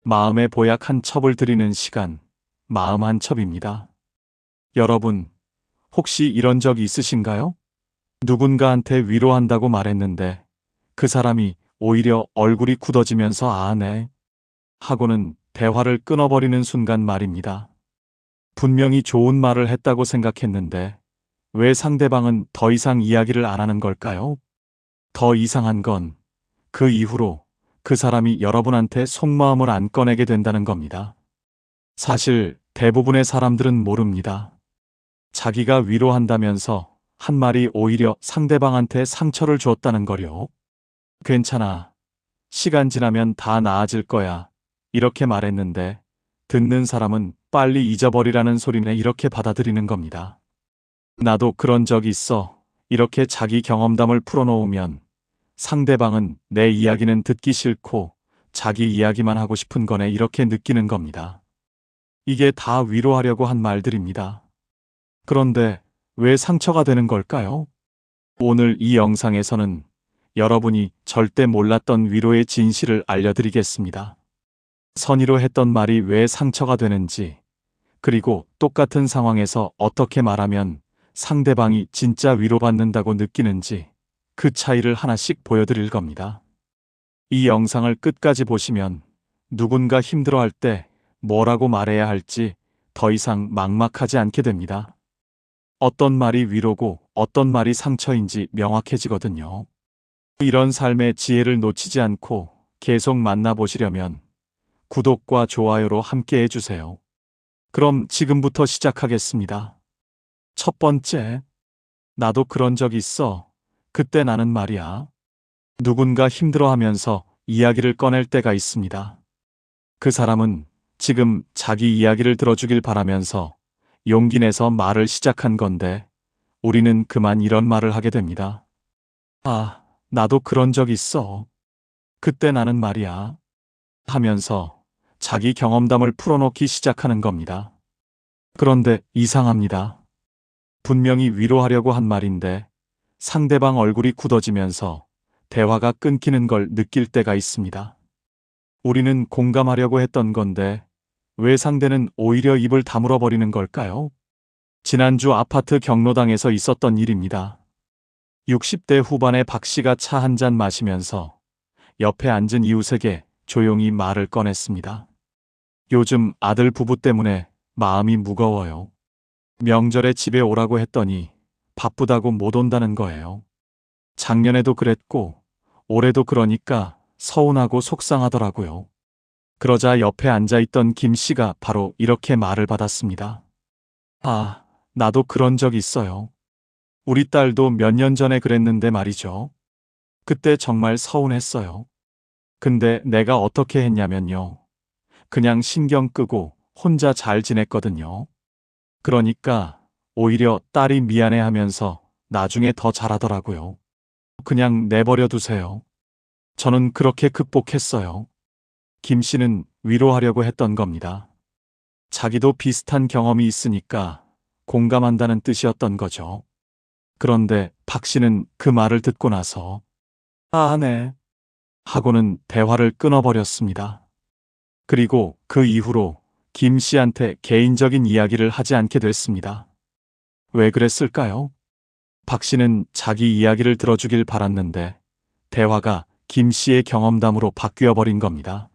마음의 보약 한 첩을 드리는 시간, 마음 한 첩입니다. 여러분, 혹시 이런 적 있으신가요? 누군가한테 위로한다고 말했는데 그 사람이 오히려 얼굴이 굳어지면서 "아, 네" 하고는 대화를 끊어버리는 순간 말입니다. 분명히 좋은 말을 했다고 생각했는데 왜 상대방은 더 이상 이야기를 안 하는 걸까요? 더 이상한 건 그 이후로 그 사람이 여러분한테 속마음을 안 꺼내게 된다는 겁니다. 사실 대부분의 사람들은 모릅니다. 자기가 위로한다면서 한 말이 오히려 상대방한테 상처를 주었다는 거요. "괜찮아. 시간 지나면 다 나아질 거야." 이렇게 말했는데 듣는 사람은 "빨리 잊어버리라는 소리네." 이렇게 받아들이는 겁니다. "나도 그런 적 있어." 이렇게 자기 경험담을 풀어놓으면 상대방은 "내 이야기는 듣기 싫고 자기 이야기만 하고 싶은 거네." 이렇게 느끼는 겁니다. 이게 다 위로하려고 한 말들입니다. 그런데 왜 상처가 되는 걸까요? 오늘 이 영상에서는 여러분이 절대 몰랐던 위로의 진실을 알려드리겠습니다. 선의로 했던 말이 왜 상처가 되는지, 그리고 똑같은 상황에서 어떻게 말하면 상대방이 진짜 위로받는다고 느끼는지 그 차이를 하나씩 보여드릴 겁니다. 이 영상을 끝까지 보시면 누군가 힘들어할 때 뭐라고 말해야 할지 더 이상 막막하지 않게 됩니다. 어떤 말이 위로고 어떤 말이 상처인지 명확해지거든요. 이런 삶의 지혜를 놓치지 않고 계속 만나보시려면 구독과 좋아요로 함께 해주세요. 그럼 지금부터 시작하겠습니다. 첫 번째, 나도 그런 적 있어. 그때 나는 말이야. 누군가 힘들어하면서 이야기를 꺼낼 때가 있습니다. 그 사람은 지금 자기 이야기를 들어주길 바라면서 용기 내서 말을 시작한 건데 우리는 그만 이런 말을 하게 됩니다. "아, 나도 그런 적 있어. 그때 나는 말이야." 하면서 자기 경험담을 풀어놓기 시작하는 겁니다. 그런데 이상합니다. 분명히 위로하려고 한 말인데 상대방 얼굴이 굳어지면서 대화가 끊기는 걸 느낄 때가 있습니다. 우리는 공감하려고 했던 건데 왜 상대는 오히려 입을 다물어 버리는 걸까요? 지난주 아파트 경로당에서 있었던 일입니다. 60대 후반의 박 씨가 차 한 잔 마시면서 옆에 앉은 이웃에게 조용히 말을 꺼냈습니다. "요즘 아들 부부 때문에 마음이 무거워요. 명절에 집에 오라고 했더니 바쁘다고 못 온다는 거예요. 작년에도 그랬고 올해도 그러니까 서운하고 속상하더라고요." 그러자 옆에 앉아있던 김 씨가 바로 이렇게 말을 받았습니다. "아, 나도 그런 적 있어요. 우리 딸도 몇 년 전에 그랬는데 말이죠. 그때 정말 서운했어요. 근데 내가 어떻게 했냐면요. 그냥 신경 끄고 혼자 잘 지냈거든요. 그러니까 오히려 딸이 미안해하면서 나중에 더 잘하더라고요. 그냥 내버려 두세요. 저는 그렇게 극복했어요." 김 씨는 위로하려고 했던 겁니다. 자기도 비슷한 경험이 있으니까 공감한다는 뜻이었던 거죠. 그런데 박 씨는 그 말을 듣고 나서 "아, 네" 하고는 대화를 끊어버렸습니다. 그리고 그 이후로 김 씨한테 개인적인 이야기를 하지 않게 됐습니다. 왜 그랬을까요? 박 씨는 자기 이야기를 들어주길 바랐는데 대화가 김 씨의 경험담으로 바뀌어 버린 겁니다.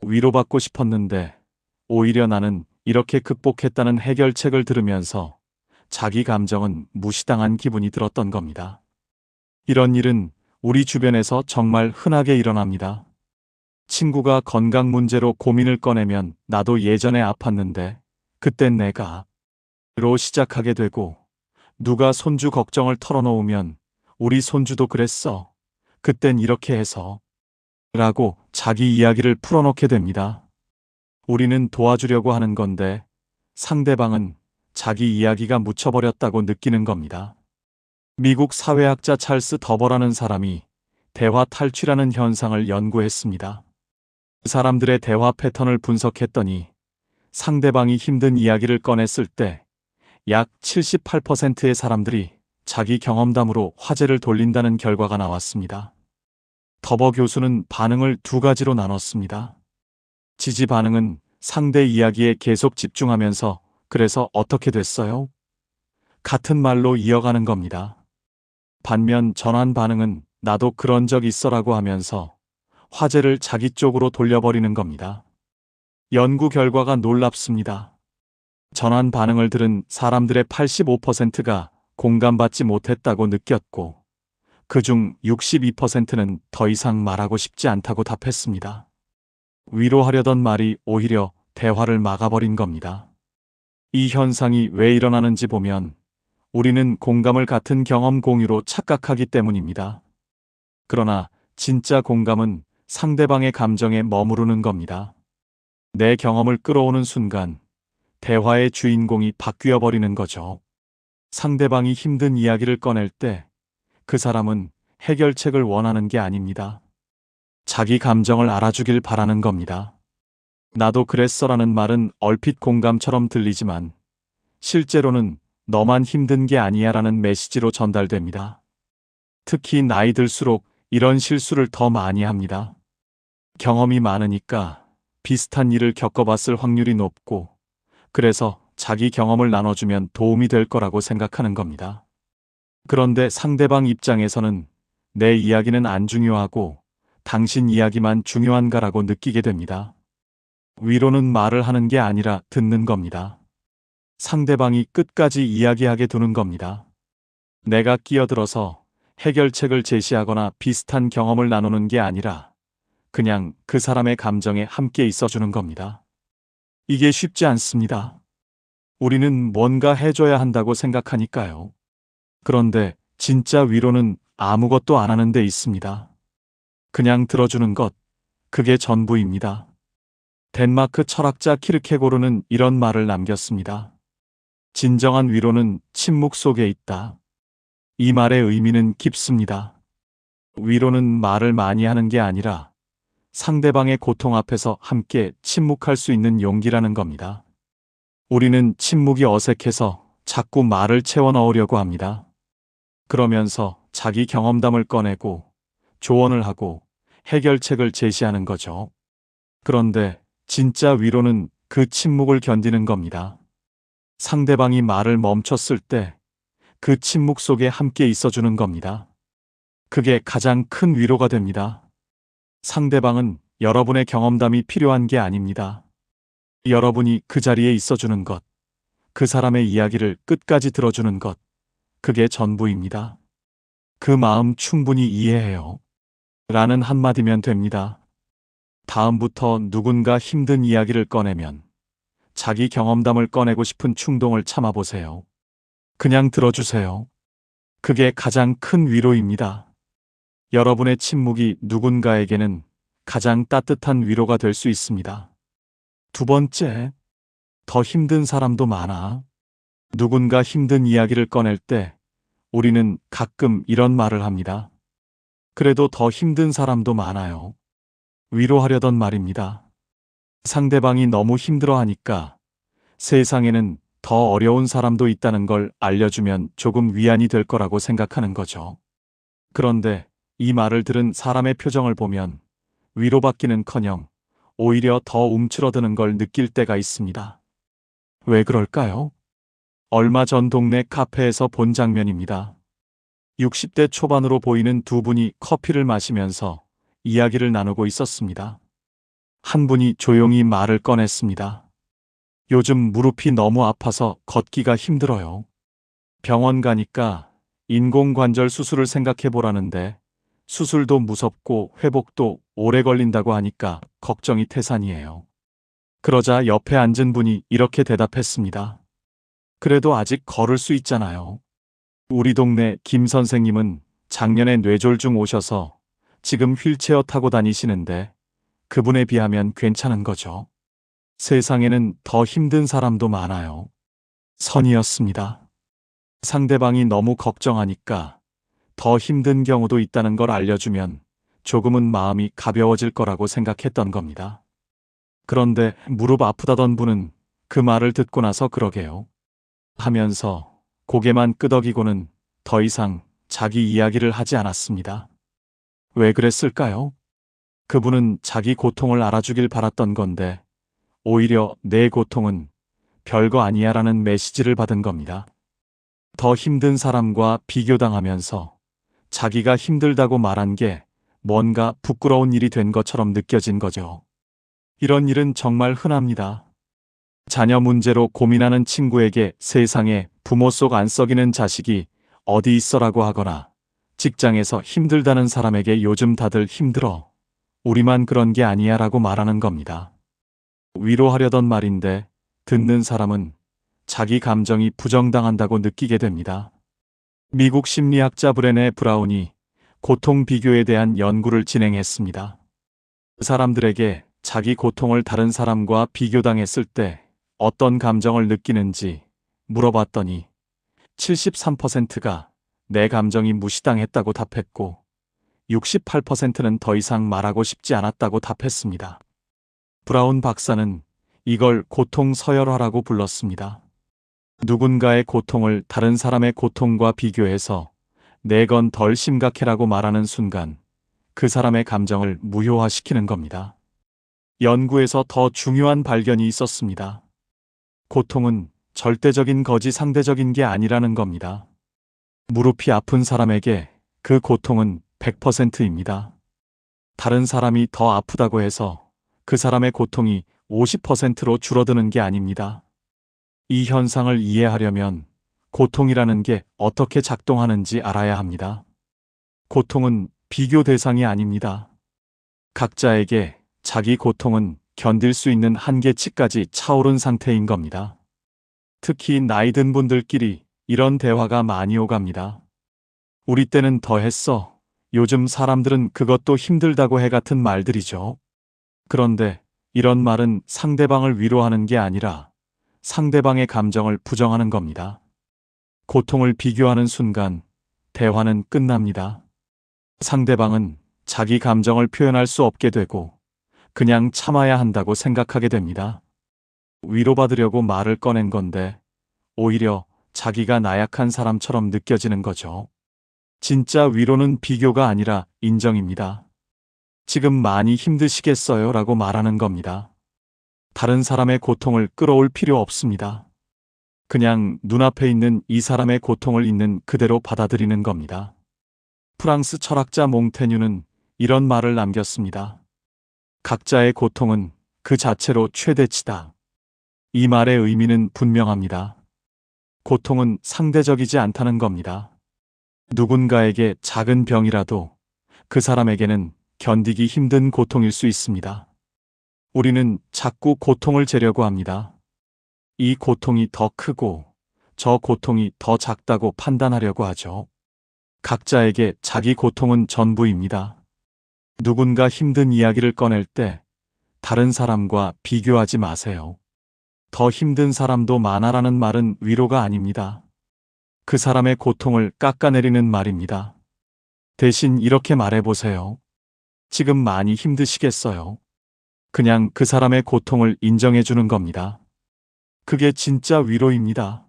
위로받고 싶었는데 오히려 나는 이렇게 극복했다는 해결책을 들으면서 자기 감정은 무시당한 기분이 들었던 겁니다. 이런 일은 우리 주변에서 정말 흔하게 일어납니다. 친구가 건강 문제로 고민을 꺼내면 "나도 예전에 아팠는데 그땐 내가" 로 시작하게 되고, 누가 손주 걱정을 털어놓으면 "우리 손주도 그랬어. 그땐 이렇게 해서" 라고 자기 이야기를 풀어놓게 됩니다. 우리는 도와주려고 하는 건데 상대방은 자기 이야기가 묻혀버렸다고 느끼는 겁니다. 미국 사회학자 찰스 더버라는 사람이 대화 탈취라는 현상을 연구했습니다. 사람들의 대화 패턴을 분석했더니 상대방이 힘든 이야기를 꺼냈을 때 약 78%의 사람들이 자기 경험담으로 화제를 돌린다는 결과가 나왔습니다. 더버 교수는 반응을 두 가지로 나눴습니다. 지지 반응은 상대 이야기에 계속 집중하면서 그래서 어떻게 됐어요? 같은 말로 이어가는 겁니다. 반면 전환 반응은 나도 그런 적 있어라고 하면서 화제를 자기 쪽으로 돌려버리는 겁니다. 연구 결과가 놀랍습니다. 전환 반응을 들은 사람들의 85%가 공감받지 못했다고 느꼈고, 그중 62%는 더 이상 말하고 싶지 않다고 답했습니다. 위로하려던 말이 오히려 대화를 막아버린 겁니다. 이 현상이 왜 일어나는지 보면 우리는 공감을 같은 경험 공유로 착각하기 때문입니다. 그러나 진짜 공감은 상대방의 감정에 머무르는 겁니다. 내 경험을 끌어오는 순간 대화의 주인공이 바뀌어 버리는 거죠. 상대방이 힘든 이야기를 꺼낼 때 그 사람은 해결책을 원하는 게 아닙니다. 자기 감정을 알아주길 바라는 겁니다. 나도 그랬어라는 말은 얼핏 공감처럼 들리지만 실제로는 너만 힘든 게 아니야라는 메시지로 전달됩니다. 특히 나이 들수록 이런 실수를 더 많이 합니다. 경험이 많으니까 비슷한 일을 겪어봤을 확률이 높고, 그래서 자기 경험을 나눠주면 도움이 될 거라고 생각하는 겁니다. 그런데 상대방 입장에서는 내 이야기는 안 중요하고 당신 이야기만 중요한가라고 느끼게 됩니다. 위로는 말을 하는 게 아니라 듣는 겁니다. 상대방이 끝까지 이야기하게 두는 겁니다. 내가 끼어들어서 해결책을 제시하거나 비슷한 경험을 나누는 게 아니라 그냥 그 사람의 감정에 함께 있어주는 겁니다. 이게 쉽지 않습니다. 우리는 뭔가 해줘야 한다고 생각하니까요. 그런데 진짜 위로는 아무것도 안 하는 데 있습니다. 그냥 들어주는 것, 그게 전부입니다. 덴마크 철학자 키르케고르는 이런 말을 남겼습니다. 진정한 위로는 침묵 속에 있다. 이 말의 의미는 깊습니다. 위로는 말을 많이 하는 게 아니라 상대방의 고통 앞에서 함께 침묵할 수 있는 용기라는 겁니다. 우리는 침묵이 어색해서 자꾸 말을 채워 넣으려고 합니다. 그러면서 자기 경험담을 꺼내고 조언을 하고 해결책을 제시하는 거죠. 그런데 진짜 위로는 그 침묵을 견디는 겁니다. 상대방이 말을 멈췄을 때 그 침묵 속에 함께 있어주는 겁니다. 그게 가장 큰 위로가 됩니다. 상대방은 여러분의 경험담이 필요한 게 아닙니다. 여러분이 그 자리에 있어주는 것, 그 사람의 이야기를 끝까지 들어주는 것, 그게 전부입니다. 그 마음 충분히 이해해요. 라는 한마디면 됩니다. 다음부터 누군가 힘든 이야기를 꺼내면 자기 경험담을 꺼내고 싶은 충동을 참아보세요. 그냥 들어주세요. 그게 가장 큰 위로입니다. 여러분의 침묵이 누군가에게는 가장 따뜻한 위로가 될 수 있습니다. 두 번째, 더 힘든 사람도 많아. 누군가 힘든 이야기를 꺼낼 때 우리는 가끔 이런 말을 합니다. 그래도 더 힘든 사람도 많아요. 위로하려던 말입니다. 상대방이 너무 힘들어하니까 세상에는 더 어려운 사람도 있다는 걸 알려주면 조금 위안이 될 거라고 생각하는 거죠. 그런데 이 말을 들은 사람의 표정을 보면 위로받기는커녕 오히려 더 움츠러드는 걸 느낄 때가 있습니다. 왜 그럴까요? 얼마 전 동네 카페에서 본 장면입니다. 60대 초반으로 보이는 두 분이 커피를 마시면서 이야기를 나누고 있었습니다. 한 분이 조용히 말을 꺼냈습니다. 요즘 무릎이 너무 아파서 걷기가 힘들어요. 병원 가니까 인공관절 수술을 생각해 보라는데 수술도 무섭고 회복도 오래 걸린다고 하니까 걱정이 태산이에요. 그러자 옆에 앉은 분이 이렇게 대답했습니다. 그래도 아직 걸을 수 있잖아요. 우리 동네 김 선생님은 작년에 뇌졸중 오셔서 지금 휠체어 타고 다니시는데 그분에 비하면 괜찮은 거죠. 세상에는 더 힘든 사람도 많아요. 선이었습니다. 상대방이 너무 걱정하니까 더 힘든 경우도 있다는 걸 알려주면 조금은 마음이 가벼워질 거라고 생각했던 겁니다. 그런데 무릎 아프다던 분은 그 말을 듣고 나서 그러게요 하면서 고개만 끄덕이고는 더 이상 자기 이야기를 하지 않았습니다. 왜 그랬을까요? 그분은 자기 고통을 알아주길 바랐던 건데 오히려 내 고통은 별거 아니야라는 메시지를 받은 겁니다. 더 힘든 사람과 비교당하면서 자기가 힘들다고 말한 게 뭔가 부끄러운 일이 된 것처럼 느껴진 거죠. 이런 일은 정말 흔합니다. 자녀 문제로 고민하는 친구에게 세상에 부모 속 안 썩이는 자식이 어디 있어라고 하거나 직장에서 힘들다는 사람에게 요즘 다들 힘들어. 우리만 그런 게 아니야 라고 말하는 겁니다. 위로하려던 말인데 듣는 사람은 자기 감정이 부정당한다고 느끼게 됩니다. 미국 심리학자 브레네 브라운이 고통 비교에 대한 연구를 진행했습니다. 그 사람들에게 자기 고통을 다른 사람과 비교당했을 때 어떤 감정을 느끼는지 물어봤더니 73%가 내 감정이 무시당했다고 답했고 68%는 더 이상 말하고 싶지 않았다고 답했습니다. 브라운 박사는 이걸 고통 서열화라고 불렀습니다. 누군가의 고통을 다른 사람의 고통과 비교해서 내 건 덜 심각해라고 말하는 순간 그 사람의 감정을 무효화시키는 겁니다. 연구에서 더 중요한 발견이 있었습니다. 고통은 절대적인 거지 상대적인 게 아니라는 겁니다. 무릎이 아픈 사람에게 그 고통은 100%입니다. 다른 사람이 더 아프다고 해서 그 사람의 고통이 50%로 줄어드는 게 아닙니다. 이 현상을 이해하려면 고통이라는 게 어떻게 작동하는지 알아야 합니다. 고통은 비교 대상이 아닙니다. 각자에게 자기 고통은 견딜 수 있는 한계치까지 차오른 상태인 겁니다. 특히 나이 든 분들끼리 이런 대화가 많이 오갑니다. 우리 때는 더 했어. 요즘 사람들은 그것도 힘들다고 해 같은 말들이죠. 그런데 이런 말은 상대방을 위로하는 게 아니라 상대방의 감정을 부정하는 겁니다. 고통을 비교하는 순간 대화는 끝납니다. 상대방은 자기 감정을 표현할 수 없게 되고 그냥 참아야 한다고 생각하게 됩니다. 위로받으려고 말을 꺼낸 건데 오히려 자기가 나약한 사람처럼 느껴지는 거죠. 진짜 위로는 비교가 아니라 인정입니다. 지금 많이 힘드시겠어요 라고 말하는 겁니다. 다른 사람의 고통을 끌어올 필요 없습니다. 그냥 눈앞에 있는 이 사람의 고통을 있는 그대로 받아들이는 겁니다. 프랑스 철학자 몽테뉴는 이런 말을 남겼습니다. 각자의 고통은 그 자체로 최대치다. 이 말의 의미는 분명합니다. 고통은 상대적이지 않다는 겁니다. 누군가에게 작은 병이라도 그 사람에게는 견디기 힘든 고통일 수 있습니다. 우리는 자꾸 고통을 재려고 합니다. 이 고통이 더 크고 저 고통이 더 작다고 판단하려고 하죠. 각자에게 자기 고통은 전부입니다. 누군가 힘든 이야기를 꺼낼 때 다른 사람과 비교하지 마세요. 더 힘든 사람도 많아라는 말은 위로가 아닙니다. 그 사람의 고통을 깎아내리는 말입니다. 대신 이렇게 말해보세요. 지금 많이 힘드시겠어요. 그냥 그 사람의 고통을 인정해주는 겁니다. 그게 진짜 위로입니다.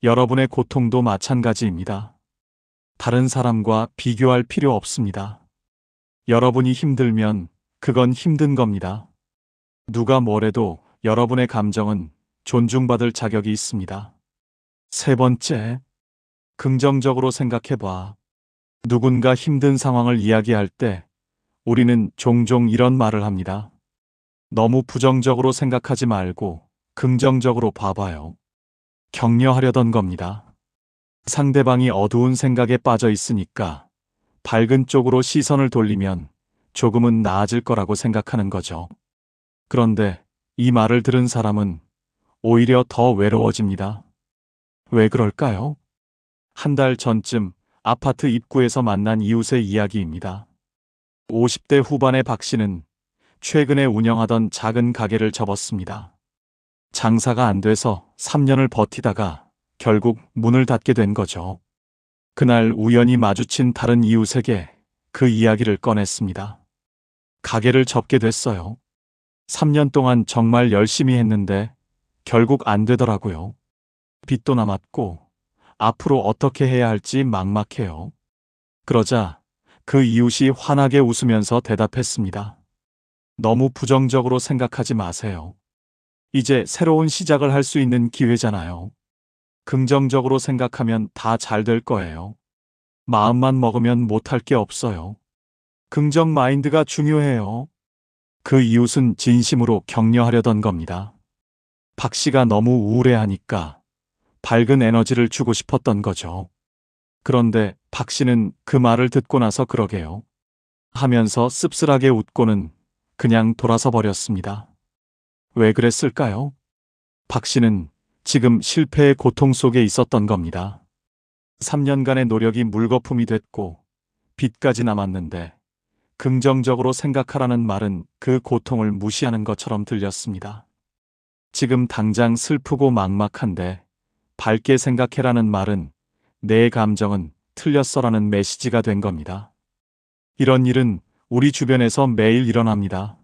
여러분의 고통도 마찬가지입니다. 다른 사람과 비교할 필요 없습니다. 여러분이 힘들면 그건 힘든 겁니다. 누가 뭐래도 여러분의 감정은 존중받을 자격이 있습니다. 세 번째, 긍정적으로 생각해봐. 누군가 힘든 상황을 이야기할 때 우리는 종종 이런 말을 합니다. 너무 부정적으로 생각하지 말고 긍정적으로 봐봐요. 격려하려던 겁니다. 상대방이 어두운 생각에 빠져 있으니까 밝은 쪽으로 시선을 돌리면 조금은 나아질 거라고 생각하는 거죠. 그런데 이 말을 들은 사람은 오히려 더 외로워집니다. 왜 그럴까요? 한 달 전쯤 아파트 입구에서 만난 이웃의 이야기입니다. 50대 후반의 박 씨는 최근에 운영하던 작은 가게를 접었습니다. 장사가 안 돼서 3년을 버티다가 결국 문을 닫게 된 거죠. 그날 우연히 마주친 다른 이웃에게 그 이야기를 꺼냈습니다. 가게를 접게 됐어요. 3년 동안 정말 열심히 했는데 결국 안 되더라고요. 빚도 남았고 앞으로 어떻게 해야 할지 막막해요. 그러자 그 이웃이 환하게 웃으면서 대답했습니다. 너무 부정적으로 생각하지 마세요. 이제 새로운 시작을 할 수 있는 기회잖아요. 긍정적으로 생각하면 다 잘 될 거예요. 마음만 먹으면 못할 게 없어요. 긍정 마인드가 중요해요. 그 이웃은 진심으로 격려하려던 겁니다. 박 씨가 너무 우울해하니까 밝은 에너지를 주고 싶었던 거죠. 그런데 박 씨는 그 말을 듣고 나서 그러게요 하면서 씁쓸하게 웃고는 그냥 돌아서 버렸습니다. 왜 그랬을까요? 박 씨는 지금 실패의 고통 속에 있었던 겁니다. 3년간의 노력이 물거품이 됐고 빚까지 남았는데 긍정적으로 생각하라는 말은 그 고통을 무시하는 것처럼 들렸습니다. 지금 당장 슬프고 막막한데 밝게 생각해라는 말은 내 감정은 틀렸어라는 메시지가 된 겁니다. 이런 일은 우리 주변에서 매일 일어납니다.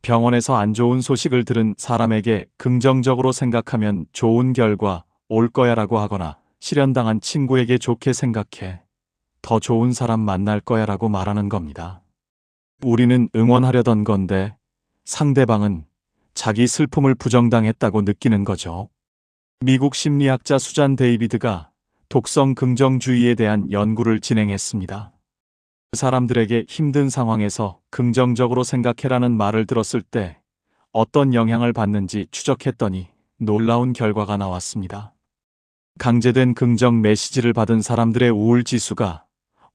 병원에서 안 좋은 소식을 들은 사람에게 긍정적으로 생각하면 좋은 결과 올 거야라고 하거나 실연당한 친구에게 좋게 생각해 더 좋은 사람 만날 거야라고 말하는 겁니다. 우리는 응원하려던 건데 상대방은 자기 슬픔을 부정당했다고 느끼는 거죠. 미국 심리학자 수잔 데이비드가 독성 긍정주의에 대한 연구를 진행했습니다. 사람들에게 힘든 상황에서 긍정적으로 생각해라는 말을 들었을 때 어떤 영향을 받는지 추적했더니 놀라운 결과가 나왔습니다. 강제된 긍정 메시지를 받은 사람들의 우울 지수가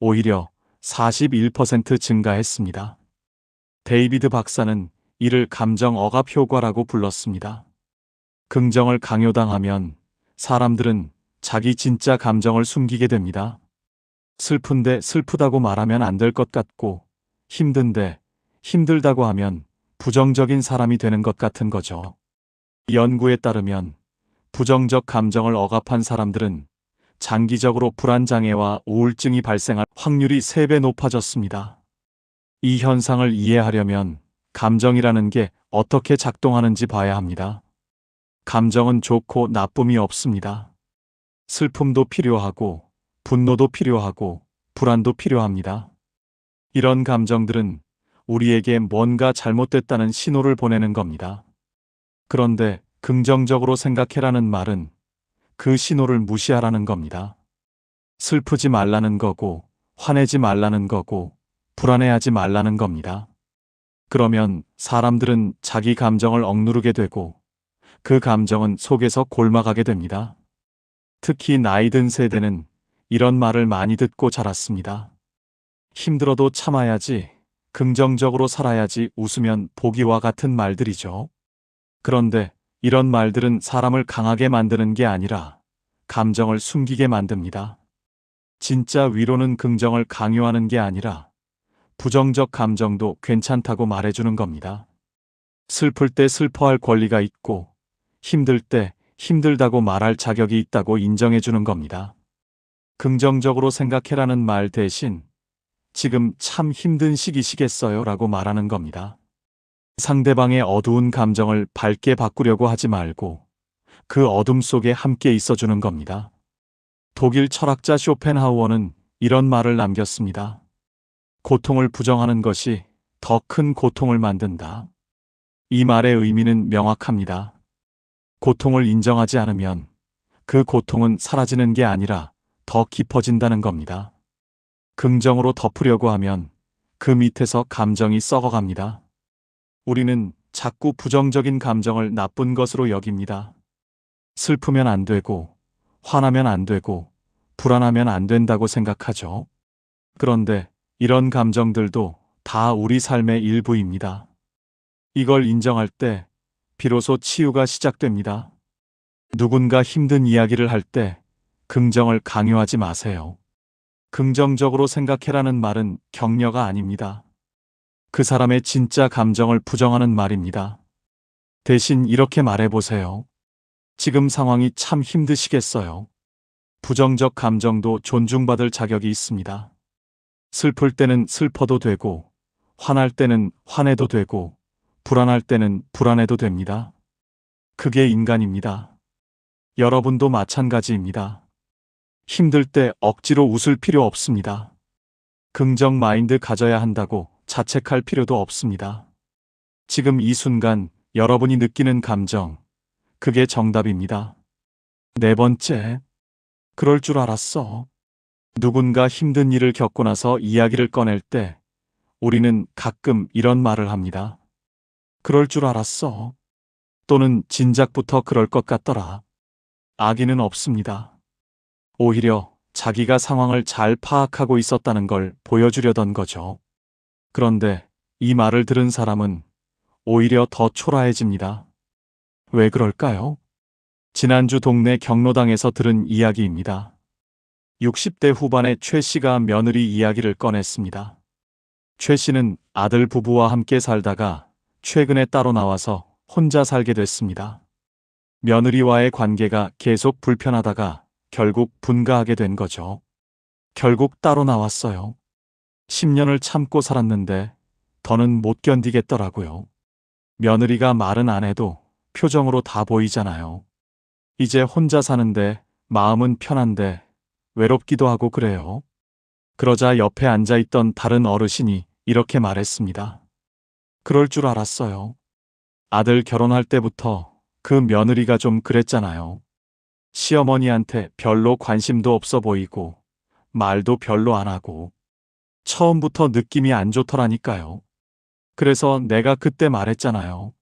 오히려 41% 증가했습니다. 데이비드 박사는 이를 감정 억압 효과라고 불렀습니다. 긍정을 강요당하면 사람들은 자기 진짜 감정을 숨기게 됩니다. 슬픈데 슬프다고 말하면 안 될 것 같고 힘든데 힘들다고 하면 부정적인 사람이 되는 것 같은 거죠. 연구에 따르면 부정적 감정을 억압한 사람들은 장기적으로 불안장애와 우울증이 발생할 확률이 3배 높아졌습니다. 이 현상을 이해하려면 감정이라는 게 어떻게 작동하는지 봐야 합니다. 감정은 좋고 나쁨이 없습니다. 슬픔도 필요하고 분노도 필요하고 불안도 필요합니다. 이런 감정들은 우리에게 뭔가 잘못됐다는 신호를 보내는 겁니다. 그런데 긍정적으로 생각해라는 말은 그 신호를 무시하라는 겁니다. 슬프지 말라는 거고 화내지 말라는 거고 불안해하지 말라는 겁니다. 그러면 사람들은 자기 감정을 억누르게 되고 그 감정은 속에서 골마가게 됩니다. 특히 나이 든 세대는 이런 말을 많이 듣고 자랐습니다. 힘들어도 참아야지, 긍정적으로 살아야지, 웃으면 보기와 같은 말들이죠. 그런데 이런 말들은 사람을 강하게 만드는 게 아니라 감정을 숨기게 만듭니다. 진짜 위로는 긍정을 강요하는 게 아니라 부정적 감정도 괜찮다고 말해주는 겁니다. 슬플 때 슬퍼할 권리가 있고 힘들 때 힘들다고 말할 자격이 있다고 인정해주는 겁니다. 긍정적으로 생각해라는 말 대신 지금 참 힘든 시기시겠어요 라고 말하는 겁니다. 상대방의 어두운 감정을 밝게 바꾸려고 하지 말고 그 어둠 속에 함께 있어주는 겁니다. 독일 철학자 쇼펜하우어는 이런 말을 남겼습니다. 고통을 부정하는 것이 더 큰 고통을 만든다. 이 말의 의미는 명확합니다. 고통을 인정하지 않으면 그 고통은 사라지는 게 아니라 더 깊어진다는 겁니다. 긍정으로 덮으려고 하면 그 밑에서 감정이 썩어갑니다. 우리는 자꾸 부정적인 감정을 나쁜 것으로 여깁니다. 슬프면 안 되고, 화나면 안 되고, 불안하면 안 된다고 생각하죠. 그런데 이런 감정들도 다 우리 삶의 일부입니다. 이걸 인정할 때 비로소 치유가 시작됩니다. 누군가 힘든 이야기를 할 때 긍정을 강요하지 마세요. 긍정적으로 생각해라는 말은 격려가 아닙니다. 그 사람의 진짜 감정을 부정하는 말입니다. 대신 이렇게 말해보세요. 지금 상황이 참 힘드시겠어요. 부정적 감정도 존중받을 자격이 있습니다. 슬플 때는 슬퍼도 되고, 화날 때는 화내도 되고, 불안할 때는 불안해도 됩니다. 그게 인간입니다. 여러분도 마찬가지입니다. 힘들 때 억지로 웃을 필요 없습니다. 긍정 마인드 가져야 한다고 자책할 필요도 없습니다. 지금 이 순간 여러분이 느끼는 감정, 그게 정답입니다. 네 번째, 그럴 줄 알았어. 누군가 힘든 일을 겪고 나서 이야기를 꺼낼 때 우리는 가끔 이런 말을 합니다. 그럴 줄 알았어. 또는 진작부터 그럴 것 같더라. 악의는 없습니다. 오히려 자기가 상황을 잘 파악하고 있었다는 걸 보여주려던 거죠. 그런데 이 말을 들은 사람은 오히려 더 초라해집니다. 왜 그럴까요? 지난주 동네 경로당에서 들은 이야기입니다. 60대 후반의 최 씨가 며느리 이야기를 꺼냈습니다. 최 씨는 아들 부부와 함께 살다가 최근에 따로 나와서 혼자 살게 됐습니다. 며느리와의 관계가 계속 불편하다가 결국 분가하게 된 거죠. 결국 따로 나왔어요. 10년을 참고 살았는데 더는 못 견디겠더라고요. 며느리가 말은 안 해도 표정으로 다 보이잖아요. 이제 혼자 사는데 마음은 편한데 외롭기도 하고 그래요. 그러자 옆에 앉아있던 다른 어르신이 이렇게 말했습니다. 그럴 줄 알았어요. 아들 결혼할 때부터 그 며느리가 좀 그랬잖아요. 시어머니한테 별로 관심도 없어 보이고 말도 별로 안 하고 처음부터 느낌이 안 좋더라니까요. 그래서 내가 그때 말했잖아요.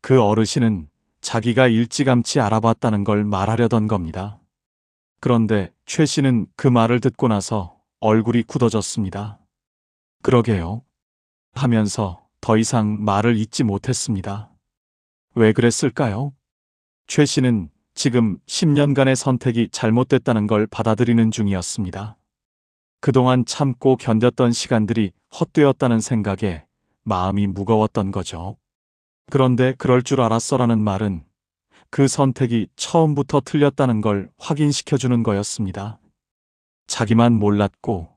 그 어르신은 자기가 일찌감치 알아봤다는 걸 말하려던 겁니다. 그런데 최 씨는 그 말을 듣고 나서 얼굴이 굳어졌습니다. 그러게요. 하면서 더 이상 말을 잇지 못했습니다. 왜 그랬을까요? 최 씨는 지금 10년간의 선택이 잘못됐다는 걸 받아들이는 중이었습니다. 그동안 참고 견뎠던 시간들이 헛되었다는 생각에 마음이 무거웠던 거죠. 그런데 그럴 줄 알았어라는 말은 그 선택이 처음부터 틀렸다는 걸 확인시켜주는 거였습니다. 자기만 몰랐고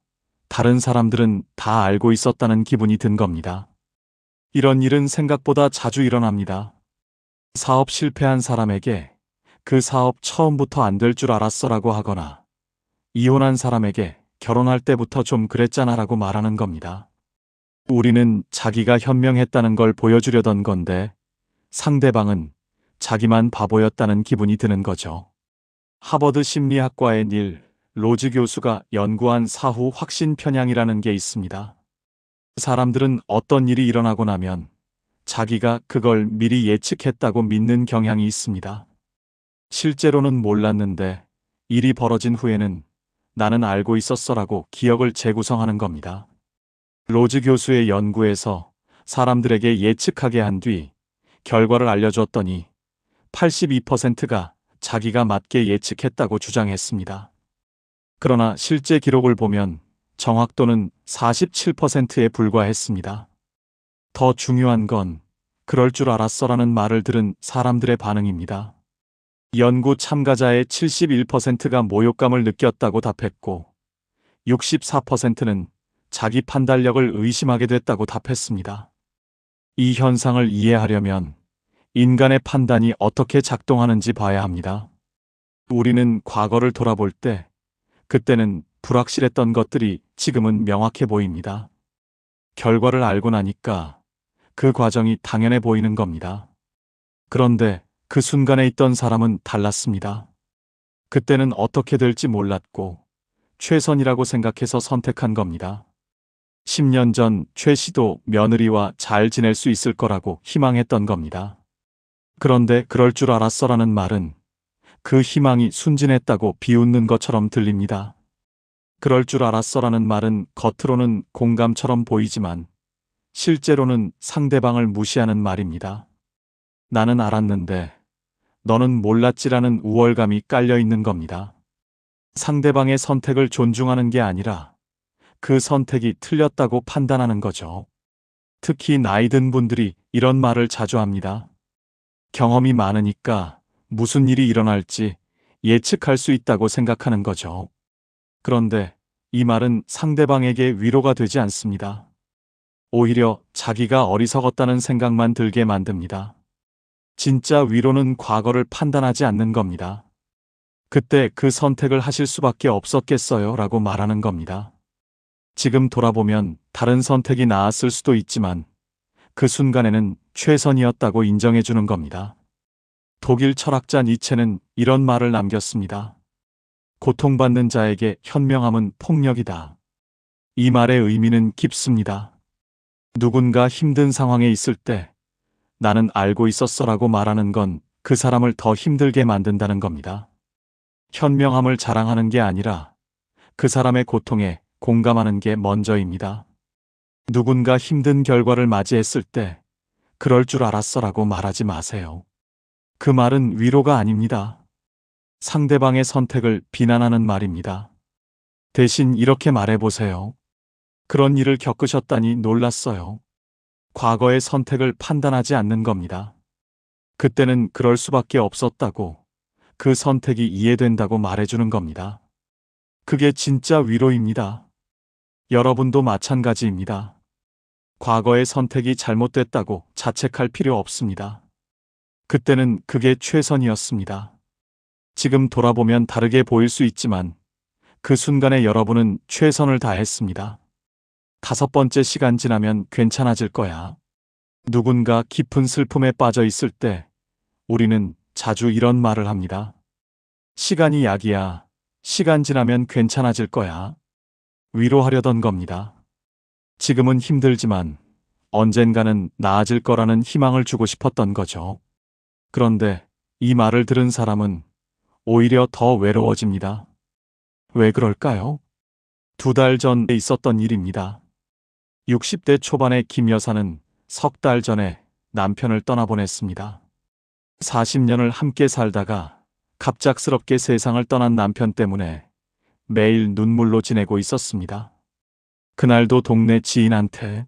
다른 사람들은 다 알고 있었다는 기분이 든 겁니다. 이런 일은 생각보다 자주 일어납니다. 사업 실패한 사람에게 그 사업 처음부터 안 될 줄 알았어라고 하거나 이혼한 사람에게 결혼할 때부터 좀 그랬잖아라고 말하는 겁니다. 우리는 자기가 현명했다는 걸 보여주려던 건데 상대방은 자기만 바보였다는 기분이 드는 거죠. 하버드 심리학과의 닐 로즈 교수가 연구한 사후 확신 편향이라는 게 있습니다. 사람들은 어떤 일이 일어나고 나면 자기가 그걸 미리 예측했다고 믿는 경향이 있습니다. 실제로는 몰랐는데 일이 벌어진 후에는 나는 알고 있었어라고 기억을 재구성하는 겁니다. 로즈 교수의 연구에서 사람들에게 예측하게 한 뒤 결과를 알려줬더니 82%가 자기가 맞게 예측했다고 주장했습니다. 그러나 실제 기록을 보면 정확도는 47%에 불과했습니다. 더 중요한 건 그럴 줄 알았어라는 말을 들은 사람들의 반응입니다. 연구 참가자의 71%가 모욕감을 느꼈다고 답했고 64%는 자기 판단력을 의심하게 됐다고 답했습니다. 이 현상을 이해하려면 인간의 판단이 어떻게 작동하는지 봐야 합니다. 우리는 과거를 돌아볼 때 그때는 불확실했던 것들이 지금은 명확해 보입니다. 결과를 알고 나니까 그 과정이 당연해 보이는 겁니다. 그런데 그 순간에 있던 사람은 달랐습니다. 그때는 어떻게 될지 몰랐고 최선이라고 생각해서 선택한 겁니다. 10년 전 최 씨도 며느리와 잘 지낼 수 있을 거라고 희망했던 겁니다. 그런데 그럴 줄 알았어라는 말은 그 희망이 순진했다고 비웃는 것처럼 들립니다. 그럴 줄 알았어라는 말은 겉으로는 공감처럼 보이지만 실제로는 상대방을 무시하는 말입니다. 나는 알았는데 너는 몰랐지라는 우월감이 깔려 있는 겁니다. 상대방의 선택을 존중하는 게 아니라 그 선택이 틀렸다고 판단하는 거죠. 특히 나이 든 분들이 이런 말을 자주 합니다. 경험이 많으니까 무슨 일이 일어날지 예측할 수 있다고 생각하는 거죠. 그런데 이 말은 상대방에게 위로가 되지 않습니다. 오히려 자기가 어리석었다는 생각만 들게 만듭니다. 진짜 위로는 과거를 판단하지 않는 겁니다. 그때 그 선택을 하실 수밖에 없었겠어요 라고 말하는 겁니다. 지금 돌아보면 다른 선택이 나았을 수도 있지만 그 순간에는 최선이었다고 인정해주는 겁니다. 독일 철학자 니체는 이런 말을 남겼습니다. 고통받는 자에게 현명함은 폭력이다. 이 말의 의미는 깊습니다. 누군가 힘든 상황에 있을 때 나는 알고 있었어라고 말하는 건 그 사람을 더 힘들게 만든다는 겁니다. 현명함을 자랑하는 게 아니라 그 사람의 고통에 공감하는 게 먼저입니다. 누군가 힘든 결과를 맞이했을 때 그럴 줄 알았어라고 말하지 마세요. 그 말은 위로가 아닙니다. 상대방의 선택을 비난하는 말입니다. 대신 이렇게 말해보세요. 그런 일을 겪으셨다니 놀랐어요. 과거의 선택을 판단하지 않는 겁니다. 그때는 그럴 수밖에 없었다고, 그 선택이 이해된다고 말해주는 겁니다. 그게 진짜 위로입니다. 여러분도 마찬가지입니다. 과거의 선택이 잘못됐다고 자책할 필요 없습니다. 그때는 그게 최선이었습니다. 지금 돌아보면 다르게 보일 수 있지만 그 순간에 여러분은 최선을 다했습니다. 5번째, 시간 지나면 괜찮아질 거야. 누군가 깊은 슬픔에 빠져 있을 때 우리는 자주 이런 말을 합니다. 시간이 약이야. 시간 지나면 괜찮아질 거야. 위로하려던 겁니다. 지금은 힘들지만 언젠가는 나아질 거라는 희망을 주고 싶었던 거죠. 그런데 이 말을 들은 사람은 오히려 더 외로워집니다. 왜 그럴까요? 2달 전에 있었던 일입니다. 60대 초반의 김 여사는 석 달 전에 남편을 떠나보냈습니다. 40년을 함께 살다가 갑작스럽게 세상을 떠난 남편 때문에 매일 눈물로 지내고 있었습니다. 그날도 동네 지인한테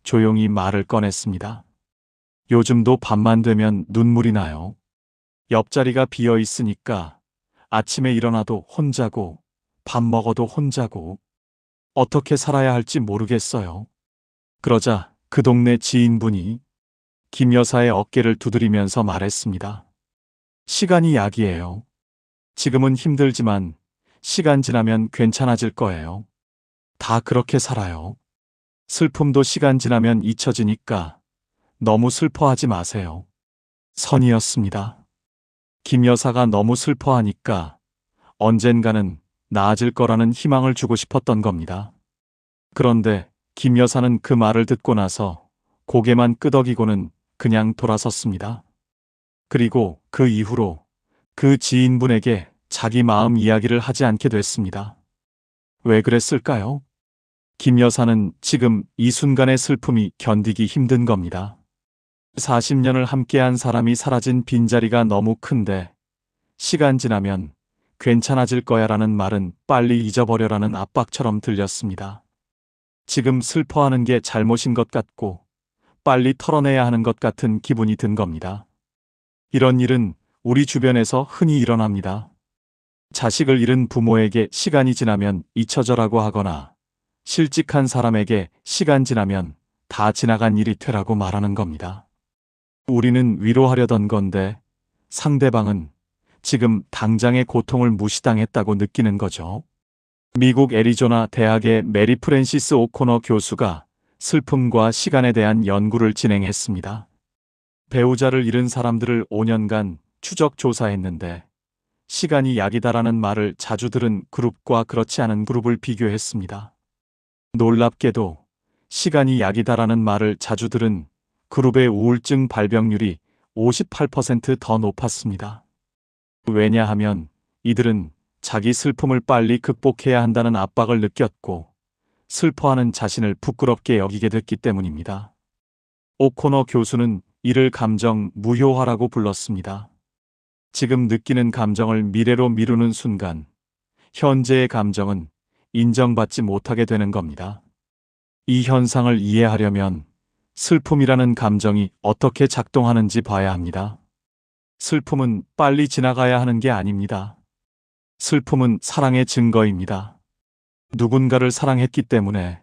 조용히 말을 꺼냈습니다. 요즘도 밤만 되면 눈물이 나요. 옆자리가 비어 있으니까 아침에 일어나도 혼자고 밥 먹어도 혼자고 어떻게 살아야 할지 모르겠어요. 그러자 그 동네 지인분이 김 여사의 어깨를 두드리면서 말했습니다. 시간이 약이에요. 지금은 힘들지만 시간 지나면 괜찮아질 거예요. 다 그렇게 살아요. 슬픔도 시간 지나면 잊혀지니까 너무 슬퍼하지 마세요. 선이었습니다. 김 여사가 너무 슬퍼하니까 언젠가는 나아질 거라는 희망을 주고 싶었던 겁니다. 그런데 김 여사는 그 말을 듣고 나서 고개만 끄덕이고는 그냥 돌아섰습니다. 그리고 그 이후로 그 지인분에게 자기 마음 이야기를 하지 않게 됐습니다. 왜 그랬을까요? 김 여사는 지금 이 순간의 슬픔이 견디기 힘든 겁니다. 40년을 함께한 사람이 사라진 빈자리가 너무 큰데 시간 지나면 괜찮아질 거야라는 말은 빨리 잊어버려라는 압박처럼 들렸습니다. 지금 슬퍼하는 게 잘못인 것 같고 빨리 털어내야 하는 것 같은 기분이 든 겁니다. 이런 일은 우리 주변에서 흔히 일어납니다. 자식을 잃은 부모에게 시간이 지나면 잊혀져라고 하거나 실직한 사람에게 시간 지나면 다 지나간 일이 되라고 말하는 겁니다. 우리는 위로하려던 건데 상대방은 지금 당장의 고통을 무시당했다고 느끼는 거죠. 미국 애리조나 대학의 메리 프랜시스 오코너 교수가 슬픔과 시간에 대한 연구를 진행했습니다. 배우자를 잃은 사람들을 5년간 추적 조사했는데 시간이 약이다라는 말을 자주 들은 그룹과 그렇지 않은 그룹을 비교했습니다. 놀랍게도 시간이 약이다라는 말을 자주 들은 그룹의 우울증 발병률이 58% 더 높았습니다. 왜냐하면 이들은 자기 슬픔을 빨리 극복해야 한다는 압박을 느꼈고 슬퍼하는 자신을 부끄럽게 여기게 됐기 때문입니다. 오코너 교수는 이를 감정 무효화라고 불렀습니다. 지금 느끼는 감정을 미래로 미루는 순간 현재의 감정은 인정받지 못하게 되는 겁니다. 이 현상을 이해하려면 슬픔이라는 감정이 어떻게 작동하는지 봐야 합니다. 슬픔은 빨리 지나가야 하는 게 아닙니다. 슬픔은 사랑의 증거입니다. 누군가를 사랑했기 때문에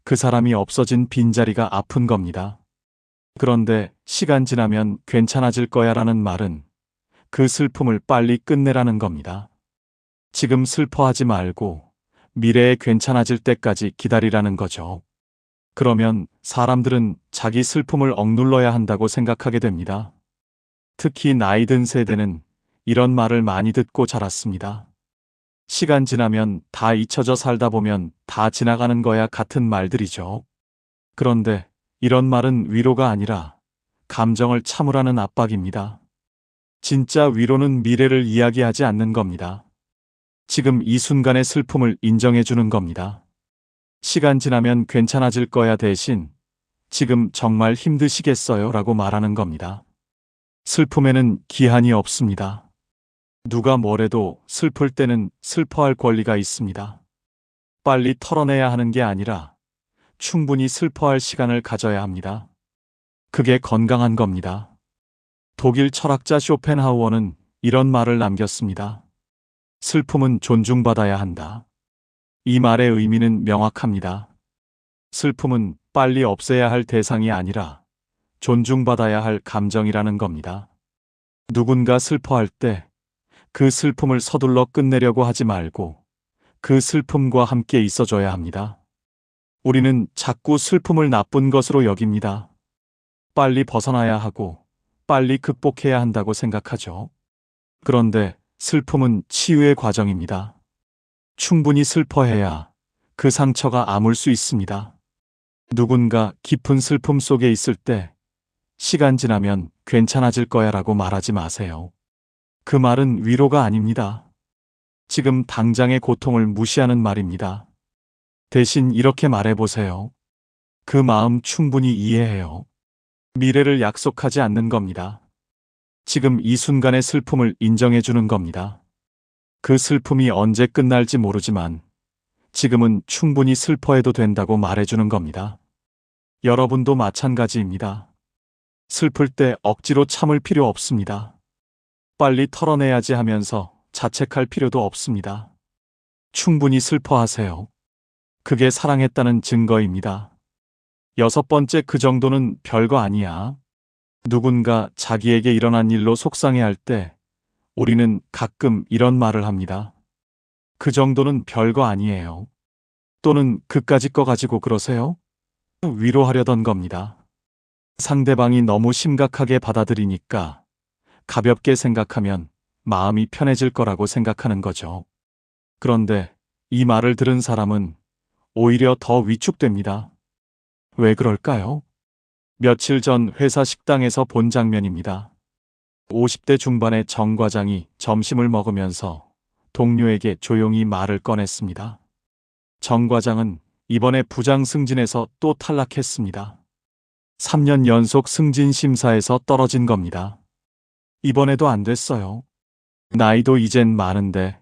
그 사람이 없어진 빈자리가 아픈 겁니다. 그런데 시간 지나면 괜찮아질 거야라는 말은 그 슬픔을 빨리 끝내라는 겁니다. 지금 슬퍼하지 말고 미래에 괜찮아질 때까지 기다리라는 거죠. 그러면 사람들은 자기 슬픔을 억눌러야 한다고 생각하게 됩니다. 특히 나이 든 세대는 이런 말을 많이 듣고 자랐습니다. 시간 지나면 다 잊혀져 살다 보면 다 지나가는 거야 같은 말들이죠. 그런데 이런 말은 위로가 아니라 감정을 참으라는 압박입니다. 진짜 위로는 미래를 이야기하지 않는 겁니다. 지금 이 순간의 슬픔을 인정해 주는 겁니다. 시간 지나면 괜찮아질 거야 대신 지금 정말 힘드시겠어요 라고 말하는 겁니다. 슬픔에는 기한이 없습니다. 누가 뭐래도 슬플 때는 슬퍼할 권리가 있습니다. 빨리 털어내야 하는 게 아니라 충분히 슬퍼할 시간을 가져야 합니다. 그게 건강한 겁니다. 독일 철학자 쇼펜하우어는 이런 말을 남겼습니다. 슬픔은 존중받아야 한다. 이 말의 의미는 명확합니다. 슬픔은 빨리 없애야 할 대상이 아니라 존중받아야 할 감정이라는 겁니다. 누군가 슬퍼할 때 그 슬픔을 서둘러 끝내려고 하지 말고 그 슬픔과 함께 있어줘야 합니다. 우리는 자꾸 슬픔을 나쁜 것으로 여깁니다. 빨리 벗어나야 하고 빨리 극복해야 한다고 생각하죠. 그런데 슬픔은 치유의 과정입니다. 충분히 슬퍼해야 그 상처가 아물 수 있습니다. 누군가 깊은 슬픔 속에 있을 때 시간 지나면 괜찮아질 거야 라고 말하지 마세요. 그 말은 위로가 아닙니다. 지금 당장의 고통을 무시하는 말입니다. 대신 이렇게 말해보세요. 그 마음 충분히 이해해요. 미래를 약속하지 않는 겁니다. 지금 이 순간의 슬픔을 인정해주는 겁니다. 그 슬픔이 언제 끝날지 모르지만 지금은 충분히 슬퍼해도 된다고 말해주는 겁니다. 여러분도 마찬가지입니다. 슬플 때 억지로 참을 필요 없습니다. 빨리 털어내야지 하면서 자책할 필요도 없습니다. 충분히 슬퍼하세요. 그게 사랑했다는 증거입니다. 6번째, 그 정도는 별거 아니야. 누군가 자기에게 일어난 일로 속상해할 때 우리는 가끔 이런 말을 합니다. 그 정도는 별거 아니에요. 또는 그까짓 거 가지고 그러세요? 위로하려던 겁니다. 상대방이 너무 심각하게 받아들이니까 가볍게 생각하면 마음이 편해질 거라고 생각하는 거죠. 그런데 이 말을 들은 사람은 오히려 더 위축됩니다. 왜 그럴까요? 며칠 전 회사 식당에서 본 장면입니다. 50대 중반의 정 과장이 점심을 먹으면서 동료에게 조용히 말을 꺼냈습니다. 정 과장은 이번에 부장 승진에서 또 탈락했습니다. 3년 연속 승진 심사에서 떨어진 겁니다. 이번에도 안 됐어요. 나이도 이젠 많은데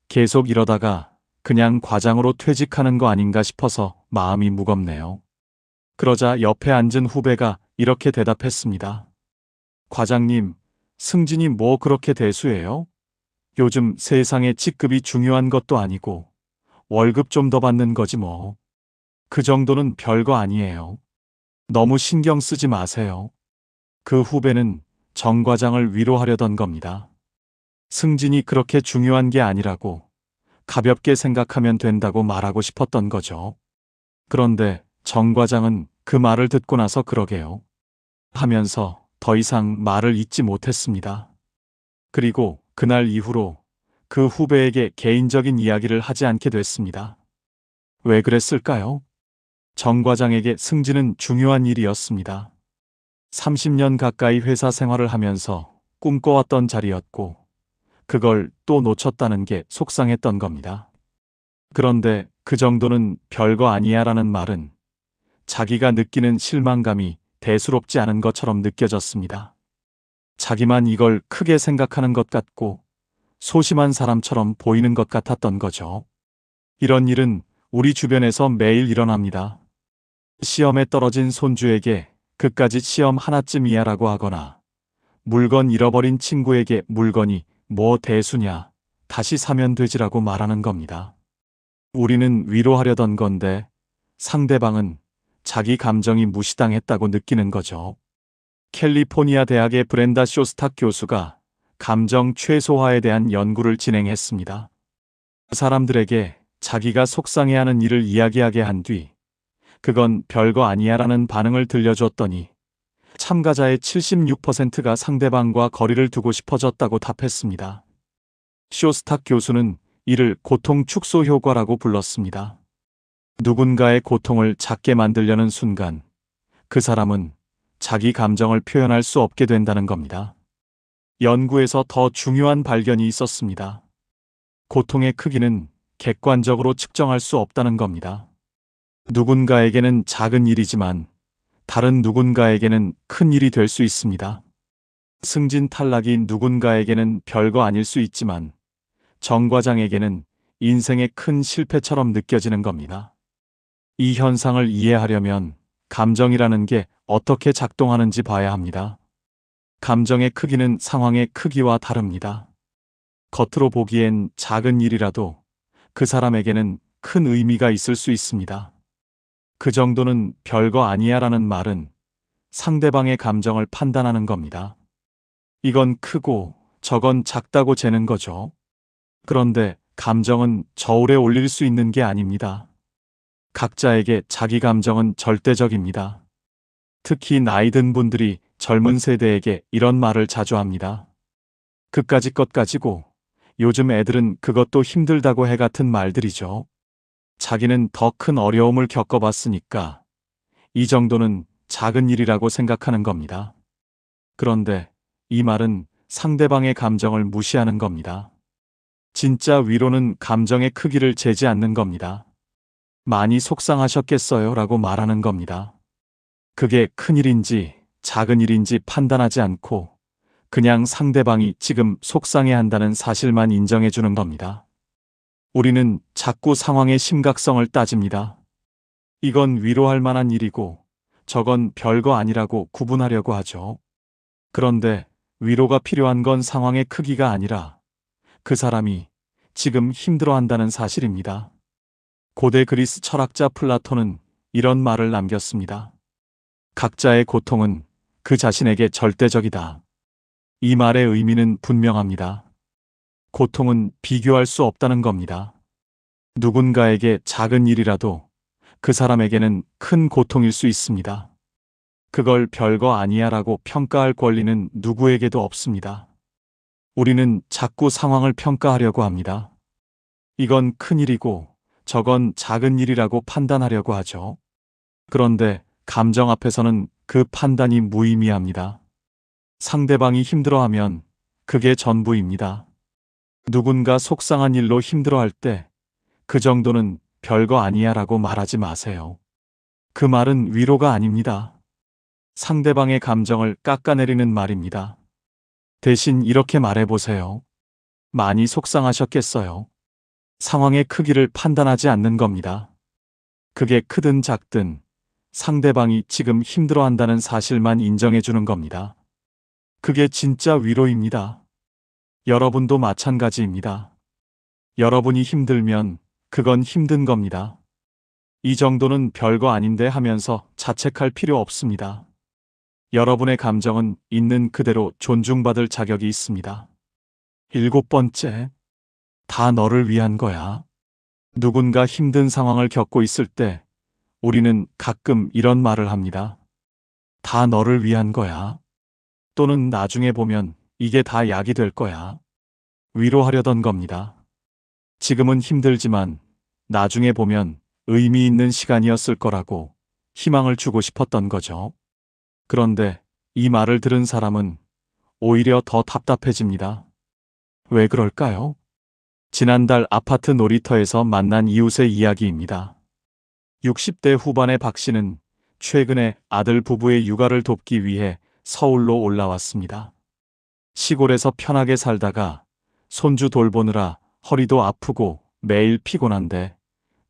계속 이러다가 그냥 과장으로 퇴직하는 거 아닌가 싶어서 마음이 무겁네요. 그러자 옆에 앉은 후배가 이렇게 대답했습니다. 과장님, 승진이 뭐 그렇게 대수예요? 요즘 세상에 직급이 중요한 것도 아니고 월급 좀 더 받는 거지 뭐. 그 정도는 별거 아니에요. 너무 신경 쓰지 마세요. 그 후배는 정 과장을 위로하려던 겁니다. 승진이 그렇게 중요한 게 아니라고 가볍게 생각하면 된다고 말하고 싶었던 거죠. 그런데 정 과장은 그 말을 듣고 나서 그러게요 하면서 더 이상 말을 잇지 못했습니다. 그리고 그날 이후로 그 후배에게 개인적인 이야기를 하지 않게 됐습니다. 왜 그랬을까요? 정 과장에게 승진은 중요한 일이었습니다. 30년 가까이 회사 생활을 하면서 꿈꿔왔던 자리였고 그걸 또 놓쳤다는 게 속상했던 겁니다. 그런데 그 정도는 별거 아니야 라는 말은 자기가 느끼는 실망감이 대수롭지 않은 것처럼 느껴졌습니다. 자기만 이걸 크게 생각하는 것 같고 소심한 사람처럼 보이는 것 같았던 거죠. 이런 일은 우리 주변에서 매일 일어납니다. 시험에 떨어진 손주에게 그까짓 시험 하나쯤이야 라고 하거나 물건 잃어버린 친구에게 물건이 뭐 대수냐, 다시 사면 되지라고 말하는 겁니다. 우리는 위로하려던 건데 상대방은 자기 감정이 무시당했다고 느끼는 거죠. 캘리포니아 대학의 브렌다 쇼스탁 교수가 감정 최소화에 대한 연구를 진행했습니다. 사람들에게 자기가 속상해하는 일을 이야기하게 한 뒤 그건 별거 아니야 라는 반응을 들려줬더니 참가자의 76%가 상대방과 거리를 두고 싶어졌다고 답했습니다. 쇼스탁 교수는 이를 고통 축소 효과라고 불렀습니다. 누군가의 고통을 작게 만들려는 순간 그 사람은 자기 감정을 표현할 수 없게 된다는 겁니다. 연구에서 더 중요한 발견이 있었습니다. 고통의 크기는 객관적으로 측정할 수 없다는 겁니다. 누군가에게는 작은 일이지만 다른 누군가에게는 큰 일이 될 수 있습니다. 승진 탈락이 누군가에게는 별거 아닐 수 있지만 정과장에게는 인생의 큰 실패처럼 느껴지는 겁니다. 이 현상을 이해하려면 감정이라는 게 어떻게 작동하는지 봐야 합니다. 감정의 크기는 상황의 크기와 다릅니다. 겉으로 보기엔 작은 일이라도 그 사람에게는 큰 의미가 있을 수 있습니다. 그 정도는 별거 아니야 라는 말은 상대방의 감정을 판단하는 겁니다. 이건 크고 저건 작다고 재는 거죠. 그런데 감정은 저울에 올릴 수 있는 게 아닙니다. 각자에게 자기 감정은 절대적입니다. 특히 나이 든 분들이 젊은 세대에게 이런 말을 자주 합니다. 그까짓 것 가지고 요즘 애들은 그것도 힘들다고 해 같은 말들이죠. 자기는 더 큰 어려움을 겪어봤으니까 이 정도는 작은 일이라고 생각하는 겁니다. 그런데 이 말은 상대방의 감정을 무시하는 겁니다. 진짜 위로는 감정의 크기를 재지 않는 겁니다. 많이 속상하셨겠어요 라고 말하는 겁니다. 그게 큰 일인지 작은 일인지 판단하지 않고 그냥 상대방이 지금 속상해한다는 사실만 인정해 주는 겁니다. 우리는 자꾸 상황의 심각성을 따집니다. 이건 위로할 만한 일이고 저건 별거 아니라고 구분하려고 하죠. 그런데 위로가 필요한 건 상황의 크기가 아니라 그 사람이 지금 힘들어한다는 사실입니다. 고대 그리스 철학자 플라톤은 이런 말을 남겼습니다. 각자의 고통은 그 자신에게 절대적이다. 이 말의 의미는 분명합니다. 고통은 비교할 수 없다는 겁니다. 누군가에게 작은 일이라도 그 사람에게는 큰 고통일 수 있습니다. 그걸 별거 아니야 라고 평가할 권리는 누구에게도 없습니다. 우리는 자꾸 상황을 평가하려고 합니다. 이건 큰 일이고 저건 작은 일이라고 판단하려고 하죠. 그런데 감정 앞에서는 그 판단이 무의미합니다. 상대방이 힘들어하면 그게 전부입니다. 누군가 속상한 일로 힘들어할 때 그 정도는 별거 아니야 라고 말하지 마세요. 그 말은 위로가 아닙니다. 상대방의 감정을 깎아내리는 말입니다. 대신 이렇게 말해보세요. 많이 속상하셨겠어요. 상황의 크기를 판단하지 않는 겁니다. 그게 크든 작든 상대방이 지금 힘들어한다는 사실만 인정해주는 겁니다. 그게 진짜 위로입니다. 여러분도 마찬가지입니다. 여러분이 힘들면 그건 힘든 겁니다. 이 정도는 별거 아닌데 하면서 자책할 필요 없습니다. 여러분의 감정은 있는 그대로 존중받을 자격이 있습니다. 7번째, 다 너를 위한 거야. 누군가 힘든 상황을 겪고 있을 때 우리는 가끔 이런 말을 합니다. 다 너를 위한 거야. 또는 나중에 보면 이게 다 약이 될 거야. 위로하려던 겁니다. 지금은 힘들지만 나중에 보면 의미 있는 시간이었을 거라고 희망을 주고 싶었던 거죠. 그런데 이 말을 들은 사람은 오히려 더 답답해집니다. 왜 그럴까요? 지난달 아파트 놀이터에서 만난 이웃의 이야기입니다. 60대 후반의 박 씨는 최근에 아들 부부의 육아를 돕기 위해 서울로 올라왔습니다. 시골에서 편하게 살다가 손주 돌보느라 허리도 아프고 매일 피곤한데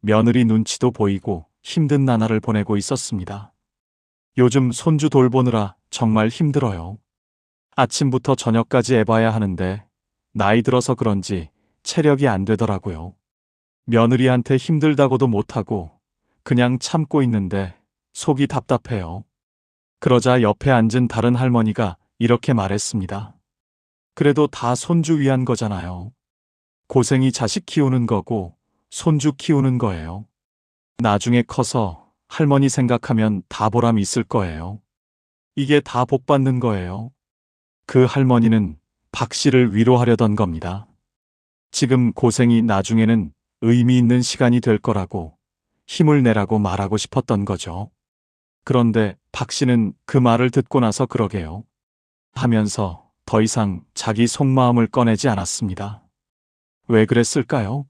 며느리 눈치도 보이고 힘든 나날을 보내고 있었습니다. 요즘 손주 돌보느라 정말 힘들어요. 아침부터 저녁까지 애봐야 하는데 나이 들어서 그런지 체력이 안 되더라고요. 며느리한테 힘들다고도 못하고 그냥 참고 있는데 속이 답답해요. 그러자 옆에 앉은 다른 할머니가 이렇게 말했습니다. 그래도 다 손주 위한 거잖아요. 고생이 자식 키우는 거고 손주 키우는 거예요. 나중에 커서 할머니 생각하면 다 보람 있을 거예요. 이게 다 복 받는 거예요. 그 할머니는 박 씨를 위로하려던 겁니다. 지금 고생이 나중에는 의미 있는 시간이 될 거라고 힘을 내라고 말하고 싶었던 거죠. 그런데 박 씨는 그 말을 듣고 나서 그러게요 하면서 더 이상 자기 속마음을 꺼내지 않았습니다. 왜 그랬을까요?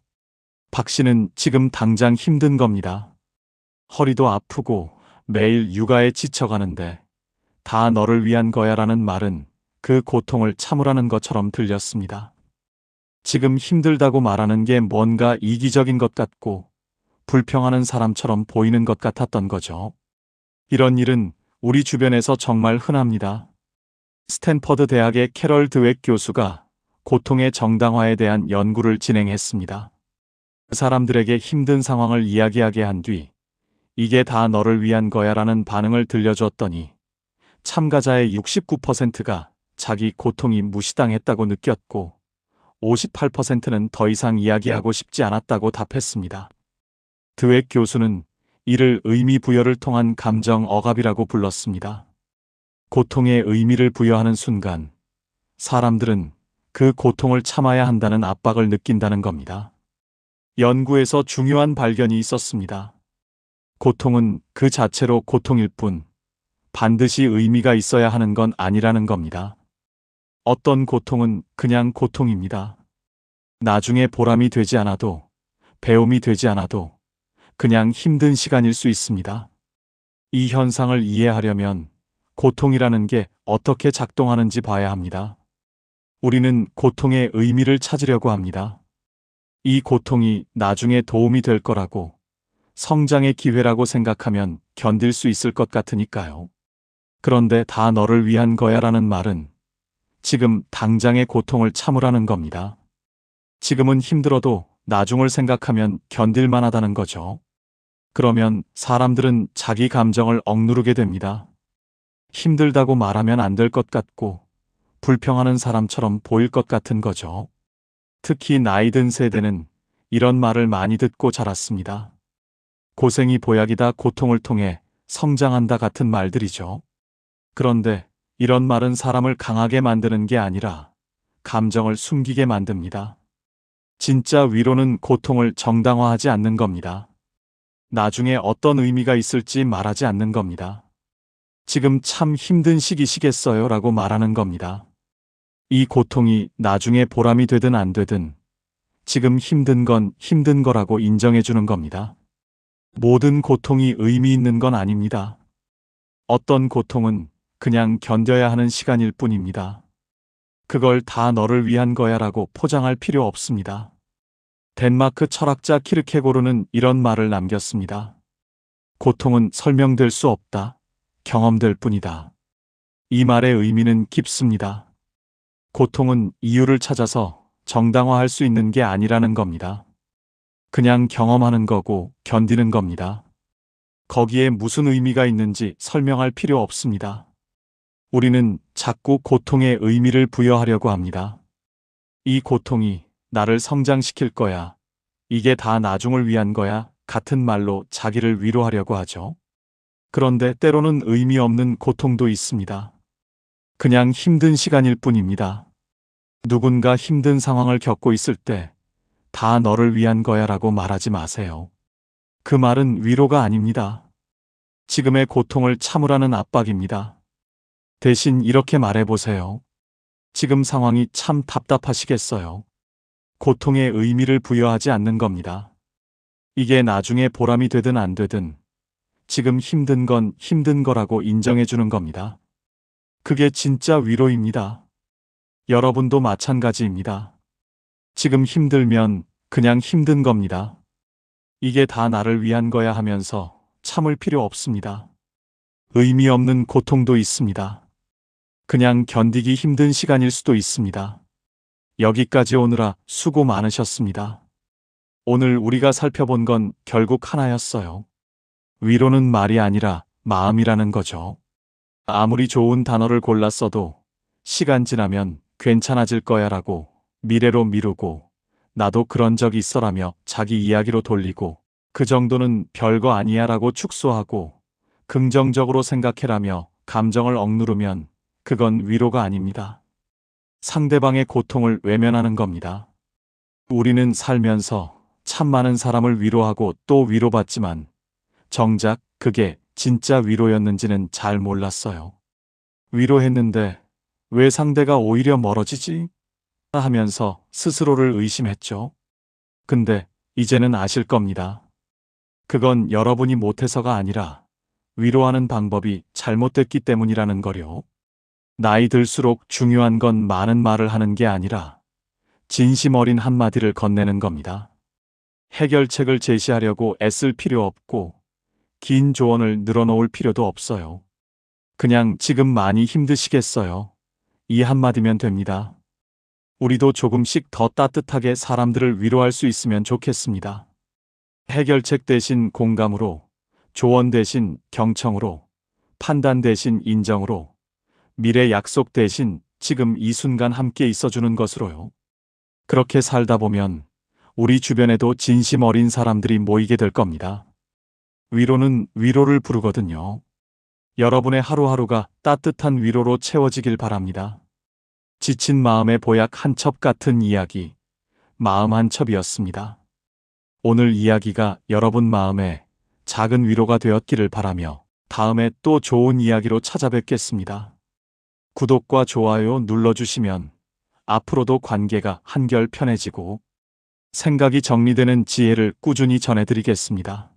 박 씨는 지금 당장 힘든 겁니다. 허리도 아프고 매일 육아에 지쳐가는데 다 너를 위한 거야라는 말은 그 고통을 참으라는 것처럼 들렸습니다. 지금 힘들다고 말하는 게 뭔가 이기적인 것 같고 불평하는 사람처럼 보이는 것 같았던 거죠. 이런 일은 우리 주변에서 정말 흔합니다. 스탠퍼드 대학의 캐럴 드웩 교수가 고통의 정당화에 대한 연구를 진행했습니다. 그 사람들에게 힘든 상황을 이야기하게 한 뒤 이게 다 너를 위한 거야라는 반응을 들려줬더니 참가자의 69%가 자기 고통이 무시당했다고 느꼈고 58%는 더 이상 이야기하고 싶지 않았다고 답했습니다. 드웩 교수는 이를 의미 부여를 통한 감정 억압이라고 불렀습니다. 고통에 의미를 부여하는 순간 사람들은 그 고통을 참아야 한다는 압박을 느낀다는 겁니다. 연구에서 중요한 발견이 있었습니다. 고통은 그 자체로 고통일 뿐 반드시 의미가 있어야 하는 건 아니라는 겁니다. 어떤 고통은 그냥 고통입니다. 나중에 보람이 되지 않아도 배움이 되지 않아도 그냥 힘든 시간일 수 있습니다. 이 현상을 이해하려면 고통이라는 게 어떻게 작동하는지 봐야 합니다. 우리는 고통의 의미를 찾으려고 합니다. 이 고통이 나중에 도움이 될 거라고 성장의 기회라고 생각하면 견딜 수 있을 것 같으니까요. 그런데 다 너를 위한 거야라는 말은 지금 당장의 고통을 참으라는 겁니다. 지금은 힘들어도 나중을 생각하면 견딜 만하다는 거죠. 그러면 사람들은 자기 감정을 억누르게 됩니다. 힘들다고 말하면 안 될 것 같고 불평하는 사람처럼 보일 것 같은 거죠. 특히 나이 든 세대는 이런 말을 많이 듣고 자랐습니다. 고생이 보약이다, 고통을 통해 성장한다 같은 말들이죠. 그런데 이런 말은 사람을 강하게 만드는 게 아니라 감정을 숨기게 만듭니다. 진짜 위로는 고통을 정당화하지 않는 겁니다. 나중에 어떤 의미가 있을지 말하지 않는 겁니다. 지금 참 힘든 시기시겠어요 라고 말하는 겁니다. 이 고통이 나중에 보람이 되든 안 되든 지금 힘든 건 힘든 거라고 인정해 주는 겁니다. 모든 고통이 의미 있는 건 아닙니다. 어떤 고통은 그냥 견뎌야 하는 시간일 뿐입니다. 그걸 다 너를 위한 거야라고 포장할 필요 없습니다. 덴마크 철학자 키르케고르는 이런 말을 남겼습니다. 고통은 설명될 수 없다. 경험될 뿐이다. 이 말의 의미는 깊습니다. 고통은 이유를 찾아서 정당화할 수 있는 게 아니라는 겁니다. 그냥 경험하는 거고 견디는 겁니다. 거기에 무슨 의미가 있는지 설명할 필요 없습니다. 우리는 자꾸 고통에 의미를 부여하려고 합니다. 이 고통이 나를 성장시킬 거야. 이게 다 나중을 위한 거야. 같은 말로 자기를 위로하려고 하죠. 그런데 때로는 의미 없는 고통도 있습니다. 그냥 힘든 시간일 뿐입니다. 누군가 힘든 상황을 겪고 있을 때 다 너를 위한 거야 라고 말하지 마세요. 그 말은 위로가 아닙니다. 지금의 고통을 참으라는 압박입니다. 대신 이렇게 말해보세요. 지금 상황이 참 답답하시겠어요. 고통에 의미를 부여하지 않는 겁니다. 이게 나중에 보람이 되든 안 되든 지금 힘든 건 힘든 거라고 인정해 주는 겁니다. 그게 진짜 위로입니다. 여러분도 마찬가지입니다. 지금 힘들면 그냥 힘든 겁니다. 이게 다 나를 위한 거야 하면서 참을 필요 없습니다. 의미 없는 고통도 있습니다. 그냥 견디기 힘든 시간일 수도 있습니다. 여기까지 오느라 수고 많으셨습니다. 오늘 우리가 살펴본 건 결국 하나였어요. 위로는 말이 아니라 마음이라는 거죠. 아무리 좋은 단어를 골랐어도 시간 지나면 괜찮아질 거야 라고 미래로 미루고 나도 그런 적 있어라며 자기 이야기로 돌리고 그 정도는 별거 아니야라고 축소하고 긍정적으로 생각해라며 감정을 억누르면 그건 위로가 아닙니다. 상대방의 고통을 외면하는 겁니다. 우리는 살면서 참 많은 사람을 위로하고 또 위로받지만 정작 그게 진짜 위로였는지는 잘 몰랐어요. 위로했는데 왜 상대가 오히려 멀어지지? 하면서 스스로를 의심했죠. 근데 이제는 아실 겁니다. 그건 여러분이 못해서가 아니라 위로하는 방법이 잘못됐기 때문이라는 거요. 나이 들수록 중요한 건 많은 말을 하는 게 아니라 진심 어린 한마디를 건네는 겁니다. 해결책을 제시하려고 애쓸 필요 없고 긴 조언을 늘어놓을 필요도 없어요. 그냥 지금 많이 힘드시겠어요. 이 한마디면 됩니다. 우리도 조금씩 더 따뜻하게 사람들을 위로할 수 있으면 좋겠습니다. 해결책 대신 공감으로, 조언 대신 경청으로, 판단 대신 인정으로, 미래 약속 대신 지금 이 순간 함께 있어주는 것으로요. 그렇게 살다 보면 우리 주변에도 진심 어린 사람들이 모이게 될 겁니다. 위로는 위로를 부르거든요. 여러분의 하루하루가 따뜻한 위로로 채워지길 바랍니다. 지친 마음의 보약 한 첩 같은 이야기, 마음 한 첩이었습니다. 오늘 이야기가 여러분 마음에 작은 위로가 되었기를 바라며 다음에 또 좋은 이야기로 찾아뵙겠습니다. 구독과 좋아요 눌러주시면 앞으로도 관계가 한결 편해지고 생각이 정리되는 지혜를 꾸준히 전해드리겠습니다.